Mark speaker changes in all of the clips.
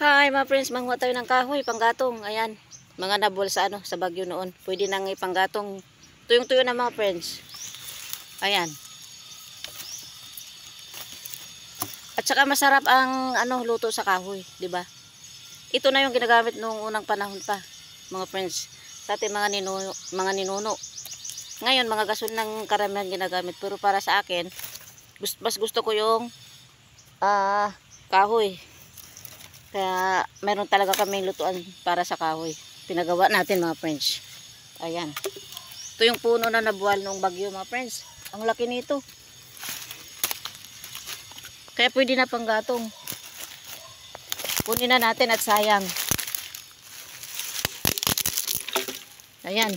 Speaker 1: Hi mga friends, manguha tayo ng kahoy, panggatong. Ayan, mga nabol sa sa Bagyo noon. Pwede nang ipanggatong. Tuyong-tuyo na mga friends. Ayan. At saka masarap ang luto sa kahoy, 'di ba? Ito na yung ginagamit noong unang panahon pa, mga friends. Sa ating mga ninuno. Ngayon, mga gasol ng karamihan ginagamit. Pero para sa akin, mas gusto ko yung kahoy. Kaya meron talaga kaming lutuan para sa kahoy. Pinagawa natin mga friends. Ayan. Ito yung puno na nabuwal noong bagyo mga friends. Ang laki nito. Kaya pwede na panggatong. Kunin na natin at sayang. Ayan.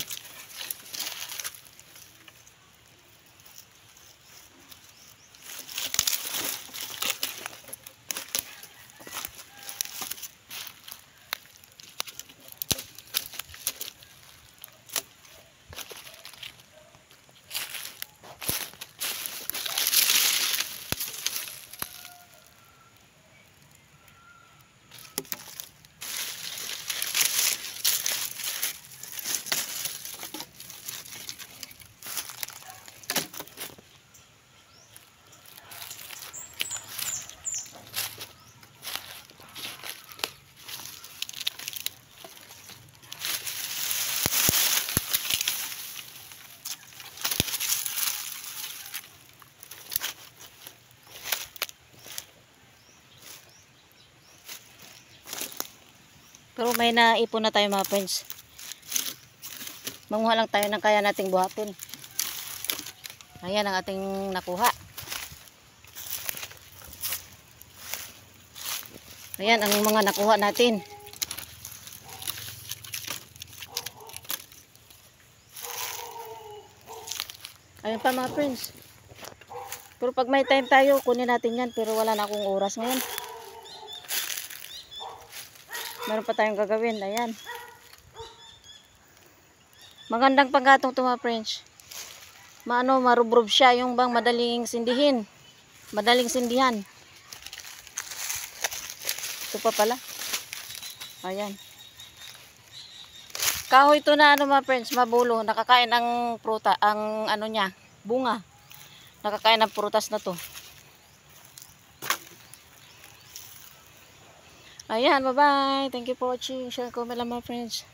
Speaker 1: Pero may naipon na tayo mga friends. Manguha lang tayo ng kaya nating buhatin. Ayan ang ating nakuha. Ayan ang mga nakuha natin. Ayan pa mga friends. Pero pag may time tayo, kunin natin yan. Pero wala na akong oras ngayon. Meron pa tayong gagawin. Ayan. Magandang panggatong ito mga friends. Marubrob siya. Yung bang madaling sindihin. Madaling sindihan. Ito pa pala. Ayan. Kahoy ito na mga friends. Mabulo. Nakakain ang pruta. Ang niya. Bunga. Nakakain ng prutas na to. Ayan. Bye bye. Thank you for watching. Share ko lang mga friends.